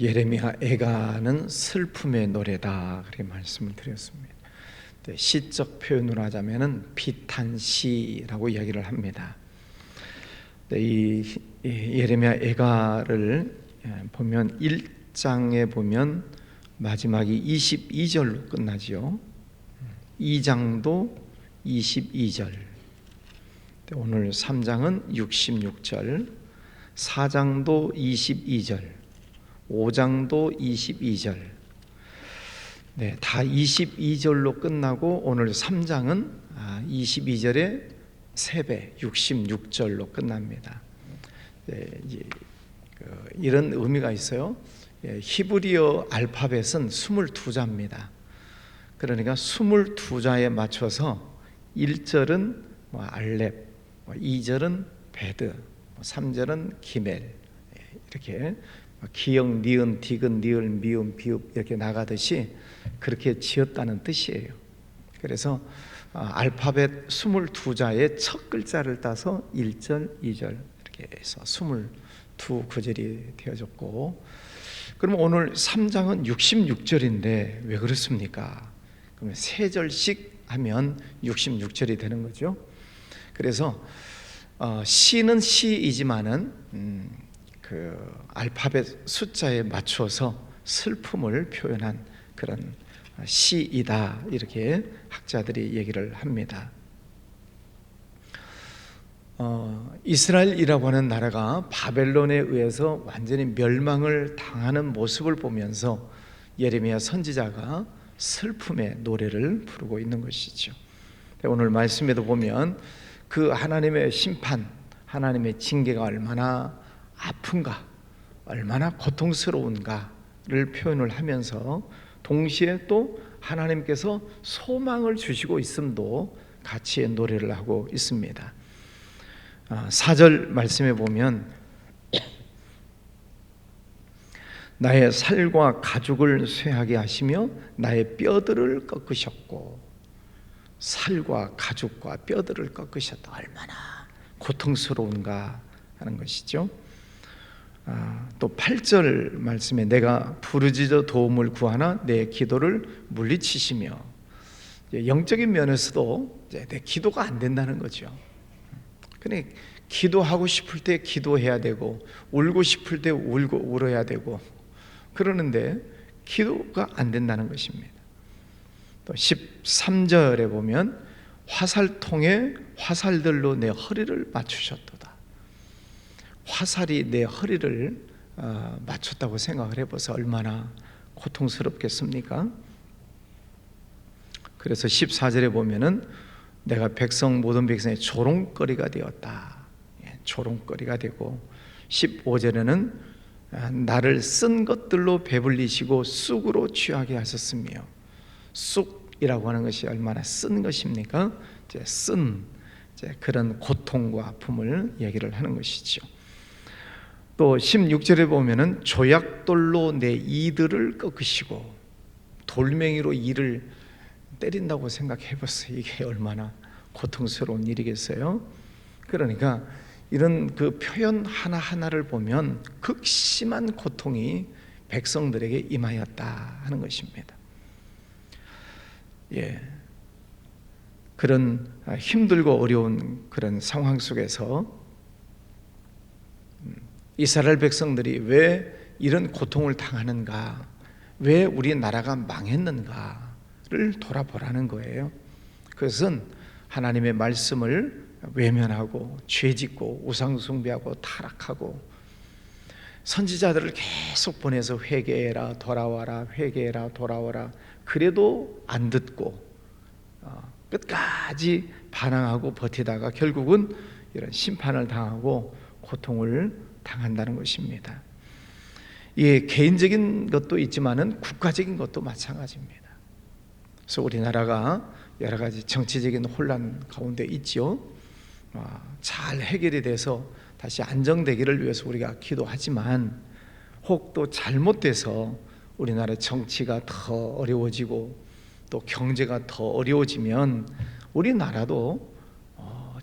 예레미야 애가는 슬픔의 노래다 그렇게 말씀을 드렸습니다. 시적 표현으로 하자면은 비탄시라고 이야기를 합니다. 이 예레미야 애가를 보면 1장에 보면 마지막이 22절로 끝나지요. 2장도 22절, 오늘 3장은 66절, 4장도 22절, 5장도 22절, 다 22절로 끝나고 오늘 3장은 22절의 3배 66절로 끝납니다. 이런 의미가 있어요. 히브리어 알파벳은 22자입니다. 그러니까 22자에 맞춰서 1절은 알렙, 2절은 베드, 3절은 기멜, 이렇게 기역, 니은, 디귿, 니을, 미음, 비읍 이렇게 나가듯이 그렇게 지었다는 뜻이에요. 그래서 알파벳 22자의 첫 글자를 따서 1절, 2절 이렇게 해서 22구절이 되어졌고, 그럼 오늘 3장은 66절인데 왜 그렇습니까? 그러면 3절씩 하면 66절이 되는 거죠. 그래서 시는 시이지만은 그 알파벳 숫자에 맞춰서 슬픔을 표현한 그런 시이다, 이렇게 학자들이 얘기를 합니다. 이스라엘이라고 하는 나라가 바벨론에 의해서 완전히 멸망을 당하는 모습을 보면서 예레미야 선지자가 슬픔의 노래를 부르고 있는 것이죠. 오늘 말씀에도 보면 그 하나님의 심판, 하나님의 징계가 얼마나 아픈가, 얼마나 고통스러운가를 표현을 하면서 동시에 또 하나님께서 소망을 주시고 있음도 같이 노래를 하고 있습니다. 4절 말씀에 보면 나의 살과 가죽을 쇠하게 하시며 나의 뼈들을 꺾으셨고, 살과 가죽과 뼈들을 꺾으셨다, 얼마나 고통스러운가 하는 것이죠. 또 8절 말씀에 내가 부르짖어 도움을 구하나 내 기도를 물리치시며, 영적인 면에서도 내 기도가 안 된다는 거죠. 그래, 기도하고 싶을 때 기도해야 되고 울고 싶을 때 울어야 되고 그러는데 기도가 안 된다는 것입니다. 또 13절에 보면 화살통에 화살들로 내 허리를 맞추셨도다. 화살이 내 허리를 맞췄다고 생각을 해보세요. 얼마나 고통스럽겠습니까? 그래서 14절에 보면은 내가 모든 백성의 조롱거리가 되었다. 조롱거리가 되고, 15절에는 나를 쓴 것들로 배불리시고 쑥으로 취하게 하셨으며, 쑥이라고 하는 것이 얼마나 쓴 것입니까? 쓴 그런 고통과 아픔을 얘기를 하는 것이죠. 또 16절에 보면은 조약돌로 내 이들을 꺾으시고, 돌멩이로 이를 때린다고 생각해 보세요. 이게 얼마나 고통스러운 일이겠어요? 그러니까 이런 그 표현 하나하나를 보면 극심한 고통이 백성들에게 임하였다 하는 것입니다. 그런 힘들고 어려운 그런 상황 속에서 이스라엘 백성들이 왜 이런 고통을 당하는가, 왜 우리 나라가 망했는가를 돌아보라는 거예요. 그것은 하나님의 말씀을 외면하고 죄짓고 우상숭배하고 타락하고, 선지자들을 계속 보내서 회개해라 돌아와라, 회개해라 돌아와라, 그래도 안 듣고 끝까지 반항하고 버티다가 결국은 이런 심판을 당하고 고통을 당한다는 것입니다. 이 개인적인 것도 있지만은 국가적인 것도 마찬가지입니다. 그래서 우리나라가 여러 가지 정치적인 혼란 가운데 있죠. 잘 해결이 돼서 다시 안정되기를 위해서 우리가 기도하지만, 혹 또 잘못돼서 우리나라 정치가 더 어려워지고 또 경제가 더 어려워지면 우리나라도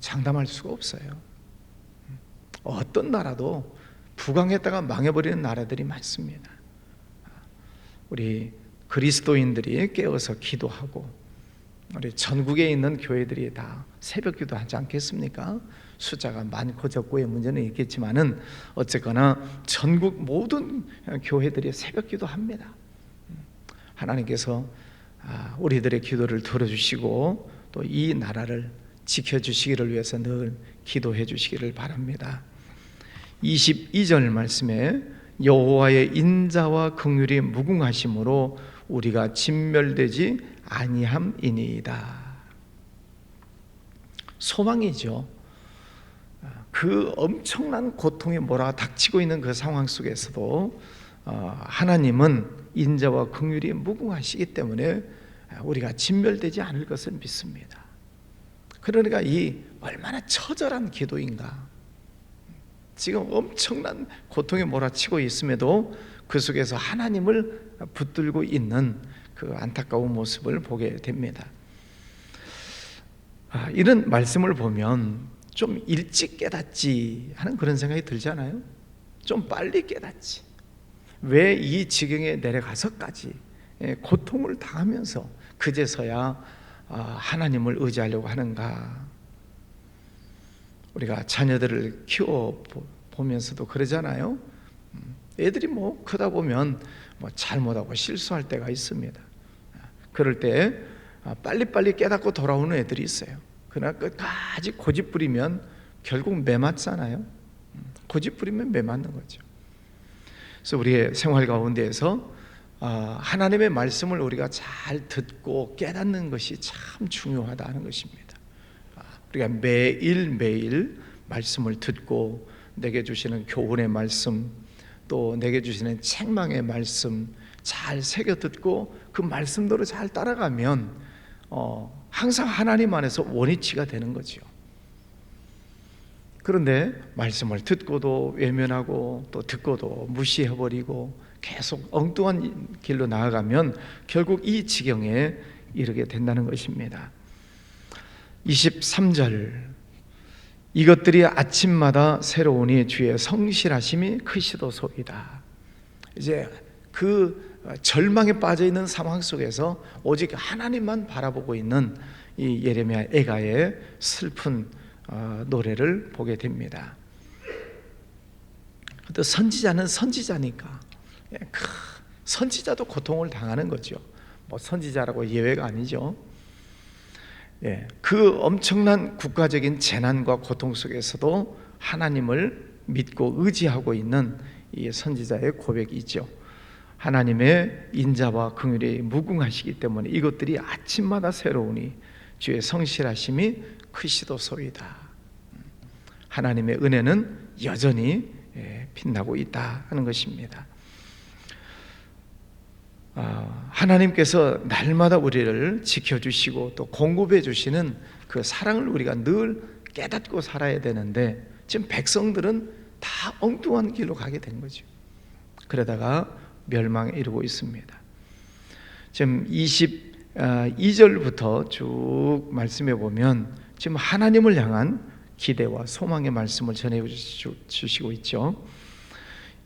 장담할 수가 없어요. 어떤 나라도 부강했다가 망해버리는 나라들이 많습니다. 우리 그리스도인들이 깨어서 기도하고 우리 전국에 있는 교회들이 다 새벽 기도하지 않겠습니까? 숫자가 많고 적고의 문제는 있겠지만은 어쨌거나 전국 모든 교회들이 새벽 기도합니다. 하나님께서 우리들의 기도를 들어주시고 또 이 나라를 지켜주시기를 위해서 늘 기도해 주시기를 바랍니다. 22절 말씀에 여호와의 인자와 긍휼이 무궁하심으로 우리가 진멸되지 아니함이니이다. 소망이죠. 그 엄청난 고통이 몰아닥치고 있는 그 상황 속에서도 하나님은 인자와 긍휼이 무궁하시기 때문에 우리가 진멸되지 않을 것을 믿습니다. 그러니까 이 얼마나 처절한 기도인가. 지금 엄청난 고통이 몰아치고 있음에도 그 속에서 하나님을 붙들고 있는 그 안타까운 모습을 보게 됩니다. 이런 말씀을 보면 좀 일찍 깨닫지 하는 그런 생각이 들잖아요. 좀 빨리 깨닫지. 왜 이 지경에 내려가서까지 고통을 당하면서 그제서야 하나님을 의지하려고 하는가. 우리가 자녀들을 키워보면서도 그러잖아요. 애들이 뭐 크다 보면 뭐 잘못하고 실수할 때가 있습니다. 그럴 때 빨리빨리 깨닫고 돌아오는 애들이 있어요. 그러나 끝까지 고집 부리면 결국 매맞잖아요. 고집 부리면 매맞는 거죠. 그래서 우리의 생활 가운데에서 하나님의 말씀을 우리가 잘 듣고 깨닫는 것이 참 중요하다는 것입니다. 우리가 매일매일 말씀을 듣고 내게 주시는 교훈의 말씀, 또 내게 주시는 책망의 말씀 잘 새겨 듣고 그 말씀대로 잘 따라가면 항상 하나님 안에서 원위치가 되는 거죠. 그런데 말씀을 듣고도 외면하고 또 듣고도 무시해버리고 계속 엉뚱한 길로 나아가면 결국 이 지경에 이르게 된다는 것입니다. 23절 이것들이 아침마다 새로우니 주의 성실하심이 크시도소이다. 이제 그 절망에 빠져 있는 상황 속에서 오직 하나님만 바라보고 있는 이 예레미야 애가의 슬픈 노래를 보게 됩니다. 또 선지자는 선지자니까 선지자도 고통을 당하는 거죠. 뭐 선지자라고 예외가 아니죠. 그 엄청난 국가적인 재난과 고통 속에서도 하나님을 믿고 의지하고 있는 이 선지자의 고백이죠. 하나님의 인자와 긍휼이 무궁하시기 때문에 이것들이 아침마다 새로우니 주의 성실하심이 크시도소이다. 하나님의 은혜는 여전히 빛나고 있다 하는 것입니다. 하나님께서 날마다 우리를 지켜주시고 또 공급해 주시는 그 사랑을 우리가 늘 깨닫고 살아야 되는데 지금 백성들은 다 엉뚱한 길로 가게 된 거죠. 그러다가 멸망에 이르고 있습니다. 지금 22절부터 쭉 말씀해 보면 지금 하나님을 향한 기대와 소망의 말씀을 전해 주시고 있죠.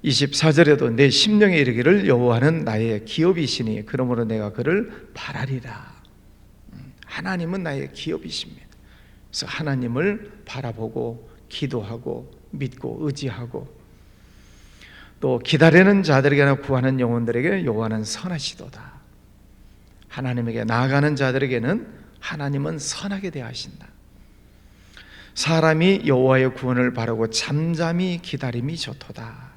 24절에도 내 심령에 이르기를 여호와는 나의 기업이시니 그러므로 내가 그를 바라리라. 하나님은 나의 기업이십니다. 그래서 하나님을 바라보고 기도하고 믿고 의지하고 또 기다리는 자들에게나 구하는 영혼들에게 여호와는 선하시도다. 하나님에게 나아가는 자들에게는 하나님은 선하게 대하신다. 사람이 여호와의 구원을 바라고 잠잠히 기다림이 좋도다.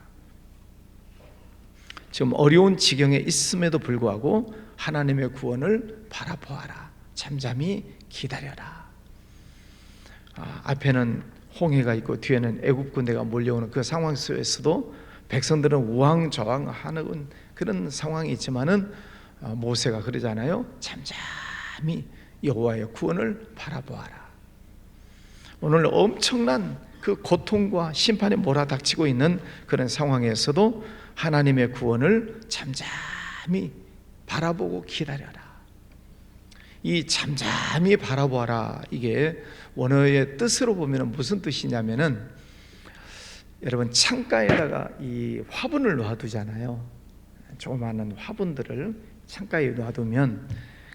지금 어려운 지경에 있음에도 불구하고 하나님의 구원을 바라보아라. 잠잠히 기다려라. 앞에는 홍해가 있고 뒤에는 애굽 군대가 몰려오는 그 상황 속에서도 백성들은 우왕좌왕하는 그런 상황이 있지만은 모세가 그러잖아요. 잠잠히 여호와의 구원을 바라보아라. 오늘 엄청난 그 고통과 심판에 몰아닥치고 있는 그런 상황에서도 하나님의 구원을 잠잠히 바라보고 기다려라. 이 잠잠히 바라보아라, 이게 원어의 뜻으로 보면 무슨 뜻이냐면은 여러분 창가에다가 이 화분을 놔두잖아요. 조그마한 화분들을 창가에 놔두면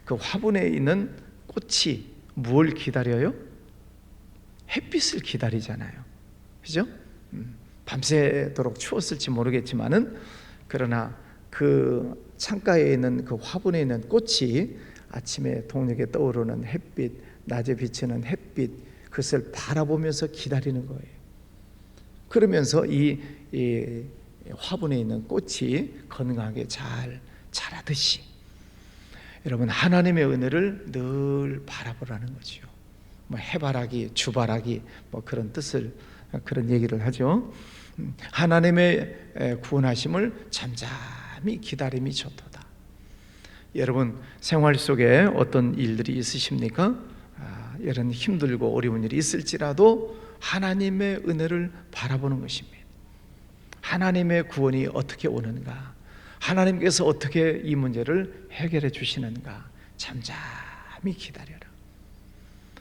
그 화분에 있는 꽃이 무엇을 기다려요? 햇빛을 기다리잖아요. 그죠? 밤새도록 추웠을지 모르겠지만은, 그러나 그 창가에 있는 그 화분에 있는 꽃이 아침에 동력에 떠오르는 햇빛, 낮에 비치는 햇빛, 그것을 바라보면서 기다리는 거예요. 그러면서 이 화분에 있는 꽃이 건강하게 잘 자라듯이, 여러분, 하나님의 은혜를 늘 바라보라는 거죠. 뭐 해바라기, 주바라기, 뭐 그런 뜻을, 그런 얘기를 하죠. 하나님의 구원하심을 잠잠히 기다림이 좋도다. 여러분, 생활 속에 어떤 일들이 있으십니까? 이런 힘들고 어려운 일이 있을지라도 하나님의 은혜를 바라보는 것입니다. 하나님의 구원이 어떻게 오는가, 하나님께서 어떻게 이 문제를 해결해 주시는가 잠잠히 기다려라.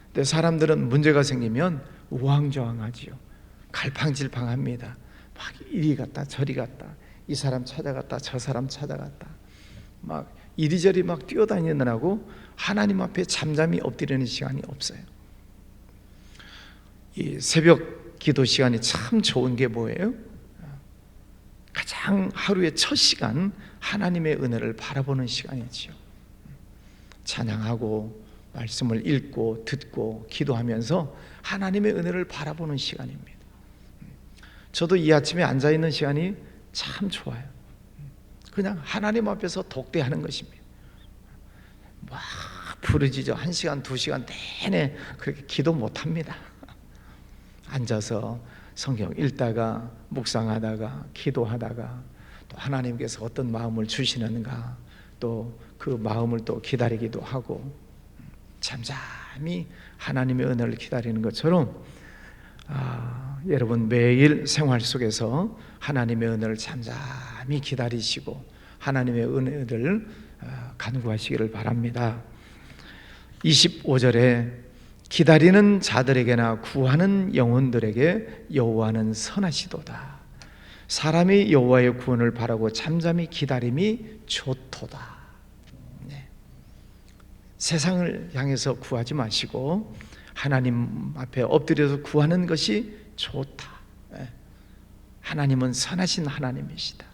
근데 사람들은 문제가 생기면 우왕좌왕하지요. 갈팡질팡합니다. 막 이리 갔다 저리 갔다, 이 사람 찾아갔다 저 사람 찾아갔다, 막 이리저리 막 뛰어다니느라고 하나님 앞에 잠잠히 엎드리는 시간이 없어요. 이 새벽 기도 시간이 참 좋은 게 뭐예요? 가장 하루의 첫 시간, 하나님의 은혜를 바라보는 시간이지요. 찬양하고 말씀을 읽고 듣고 기도하면서 하나님의 은혜를 바라보는 시간입니다. 저도 이 아침에 앉아있는 시간이 참 좋아요. 그냥 하나님 앞에서 독대하는 것입니다. 막 부르짖어 1시간 2시간 내내 그렇게 기도 못합니다. 앉아서 성경 읽다가 묵상하다가 기도하다가 또 하나님께서 어떤 마음을 주시는가, 또 그 마음을 또 기다리기도 하고, 잠잠히 하나님의 은혜를 기다리는 것처럼 여러분 매일 생활 속에서 하나님의 은혜를 잠잠히 기다리시고 하나님의 은혜를 간구하시기를 바랍니다. 25절에 기다리는 자들에게나 구하는 영혼들에게 여호와는 선하시도다. 사람이 여호와의 구원을 바라고 잠잠히 기다림이 좋도다. 세상을 향해서 구하지 마시고 하나님 앞에 엎드려서 구하는 것이 좋다. 하나님은 선하신 하나님이시다.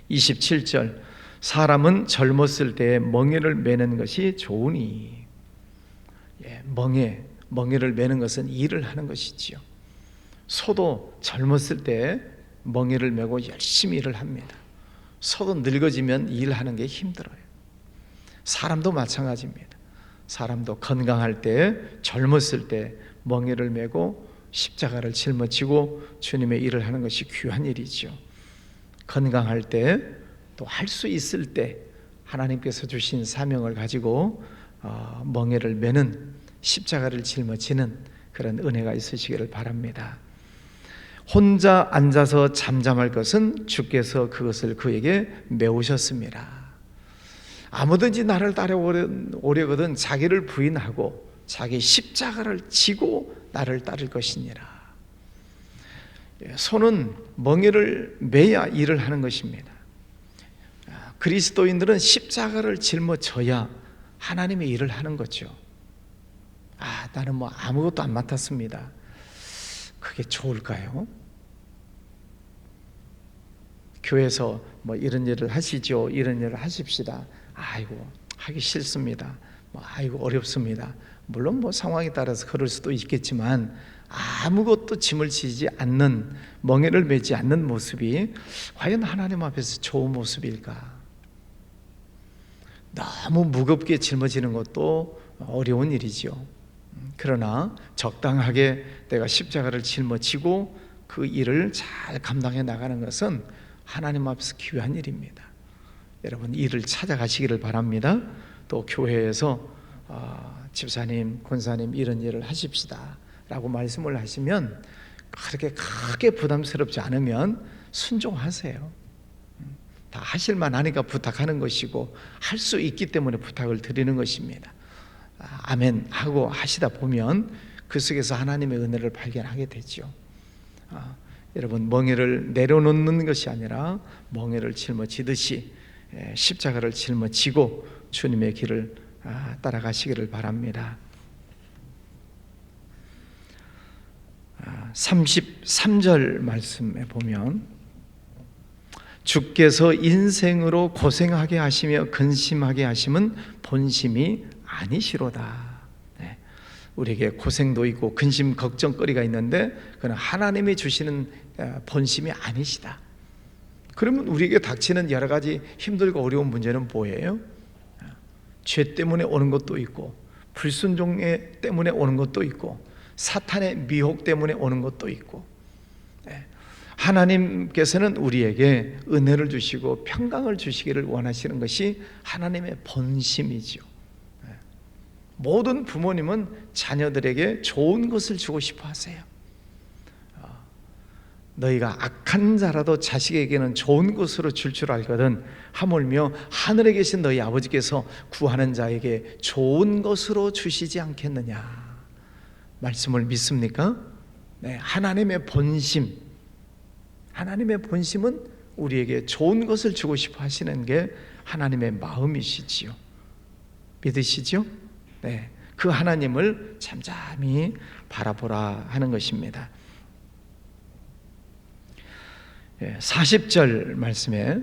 27절, 사람은 젊었을 때에 멍에를 매는 것이 좋으니. 멍에를 매는 것은 일을 하는 것이지요. 소도 젊었을 때 멍에를 메고 열심히 일을 합니다. 소도 늙어지면 일하는 게 힘들어요. 사람도 마찬가지입니다. 사람도 건강할 때, 젊었을 때 멍에를 메고 십자가를 짊어지고 주님의 일을 하는 것이 귀한 일이죠. 건강할 때, 또 할 수 있을 때 하나님께서 주신 사명을 가지고 멍에를 메는, 십자가를 짊어지는 그런 은혜가 있으시기를 바랍니다. 혼자 앉아서 잠잠할 것은 주께서 그것을 그에게 메우셨습니다. 아무든지 나를 따라오려거든 자기를 부인하고 자기 십자가를 지고 나를 따를 것이니라. 손은 멍에를 매야 일을 하는 것입니다. 그리스도인들은 십자가를 짊어져야 하나님의 일을 하는 거죠. 나는 뭐 아무것도 안 맡았습니다. 그게 좋을까요? 교회에서 뭐 이런 일을 하시죠, 이런 일을 하십시다. 아이고 하기 싫습니다. 아이고 어렵습니다. 물론 뭐 상황에 따라서 그럴 수도 있겠지만 아무것도 짐을 지지 않는, 멍에를 매지 않는 모습이 과연 하나님 앞에서 좋은 모습일까? 너무 무겁게 짊어지는 것도 어려운 일이죠. 그러나 적당하게 내가 십자가를 짊어지고 그 일을 잘 감당해 나가는 것은 하나님 앞에서 귀한 일입니다. 여러분 일을 찾아가시기를 바랍니다. 또 교회에서 집사님, 권사님 이런 일을 하십시다 라고 말씀을 하시면 그렇게 크게 부담스럽지 않으면 순종하세요. 다 하실만 하니까 부탁하는 것이고 할 수 있기 때문에 부탁을 드리는 것입니다. 아멘 하고 하시다 보면 그 속에서 하나님의 은혜를 발견하게 되죠. 여러분, 멍에를 내려놓는 것이 아니라 멍에를 짊어지듯이 십자가를 짊어지고 주님의 길을 따라가시기를 바랍니다. 33절 말씀에 보면 주께서 인생으로 고생하게 하시며 근심하게 하심은 본심이 아니시로다. 우리에게 고생도 있고 근심 걱정거리가 있는데 그건 하나님이 주시는 본심이 아니시다. 그러면 우리에게 닥치는 여러 가지 힘들고 어려운 문제는 뭐예요? 죄 때문에 오는 것도 있고, 불순종 때문에 오는 것도 있고, 사탄의 미혹 때문에 오는 것도 있고, 하나님께서는 우리에게 은혜를 주시고 평강을 주시기를 원하시는 것이 하나님의 본심이죠. 모든 부모님은 자녀들에게 좋은 것을 주고 싶어 하세요. 너희가 악한 자라도 자식에게는 좋은 것으로 줄 줄 알거든 하물며 하늘에 계신 너희 아버지께서 구하는 자에게 좋은 것으로 주시지 않겠느냐. 말씀을 믿습니까? 네, 하나님의 본심, 하나님의 본심은 우리에게 좋은 것을 주고 싶어 하시는 게 하나님의 마음이시지요. 믿으시죠? 네, 그 하나님을 잠잠히 바라보라 하는 것입니다. 40절 말씀에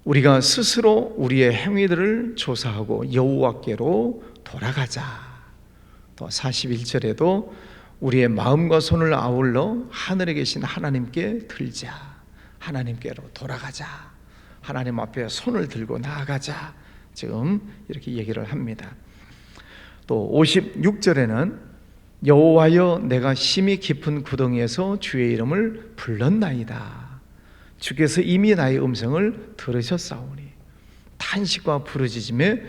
우리가 스스로 우리의 행위들을 조사하고 여호와께로 돌아가자. 또 41절에도 우리의 마음과 손을 아울러 하늘에 계신 하나님께 들자. 하나님께로 돌아가자. 하나님 앞에 손을 들고 나아가자. 지금 이렇게 얘기를 합니다. 또 56절에는 여호와여 내가 심히 깊은 구덩이에서 주의 이름을 불렀나이다. 주께서 이미 나의 음성을 들으셨사오니 탄식과 부르짖음에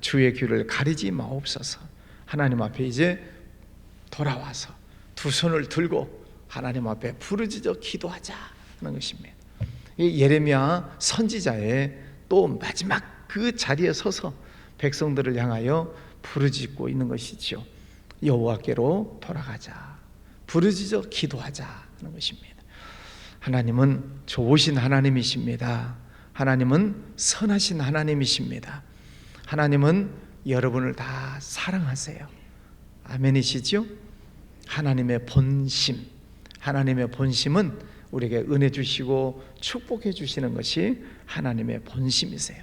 주의 귀를 가리지 마옵소서. 하나님 앞에 이제 돌아와서 두 손을 들고 하나님 앞에 부르짖어 기도하자 하는 것입니다. 이 예레미야 선지자의 또 마지막 그 자리에 서서 백성들을 향하여 부르짖고 있는 것이죠. 여호와께로 돌아가자, 부르짖어 기도하자 하는 것입니다. 하나님은 좋으신 하나님이십니다. 하나님은 선하신 하나님이십니다. 하나님은 여러분을 다 사랑하세요. 아멘이시죠? 하나님의 본심, 하나님의 본심은 우리에게 은혜 주시고 축복해 주시는 것이 하나님의 본심이세요.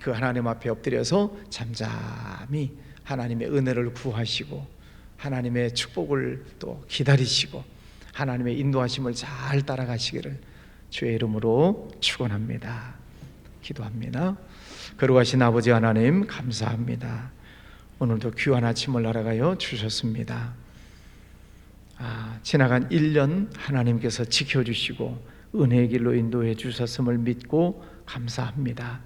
그 하나님 앞에 엎드려서 잠잠히 하나님의 은혜를 구하시고 하나님의 축복을 또 기다리시고 하나님의 인도하심을 잘 따라가시기를 주의 이름으로 축원합니다. 기도합니다. 거룩하신 아버지 하나님 감사합니다. 오늘도 귀한 아침을 날아가여 주셨습니다. 지나간 1년 하나님께서 지켜주시고 은혜의 길로 인도해 주셨음을 믿고 감사합니다.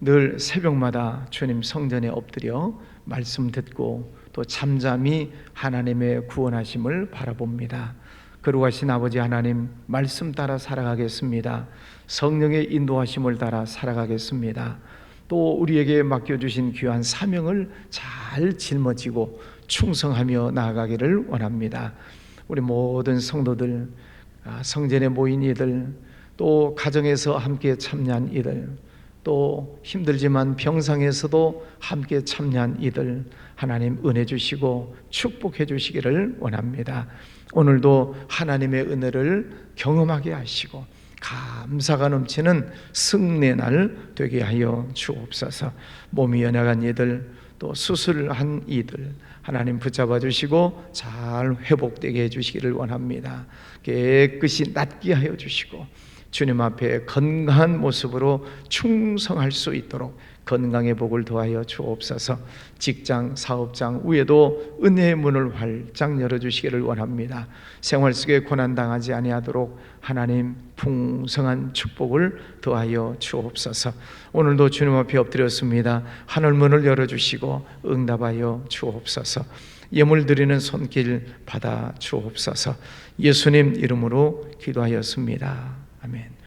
늘 새벽마다 주님 성전에 엎드려 말씀 듣고 또 잠잠히 하나님의 구원하심을 바라봅니다. 거룩하신 아버지 하나님 말씀 따라 살아가겠습니다. 성령의 인도하심을 따라 살아가겠습니다. 또 우리에게 맡겨주신 귀한 사명을 잘 짊어지고 충성하며 나아가기를 원합니다. 우리 모든 성도들, 성전에 모인 이들, 또 가정에서 함께 참여한 이들, 또 힘들지만 병상에서도 함께 참여한 이들 하나님 은혜 주시고 축복해 주시기를 원합니다. 오늘도 하나님의 은혜를 경험하게 하시고 감사가 넘치는 승리의 날 되게 하여 주옵소서. 몸이 연약한 이들, 또 수술한 이들 하나님 붙잡아 주시고 잘 회복되게 해주시기를 원합니다. 깨끗이 낫게 하여 주시고 주님 앞에 건강한 모습으로 충성할 수 있도록 건강의 복을 더하여 주옵소서. 직장, 사업장 위에도 은혜의 문을 활짝 열어주시기를 원합니다. 생활 속에 고난당하지 아니하도록 하나님 풍성한 축복을 더하여 주옵소서. 오늘도 주님 앞에 엎드렸습니다. 하늘문을 열어주시고 응답하여 주옵소서. 예물 드리는 손길 받아 주옵소서. 예수님 이름으로 기도하였습니다. 아멘.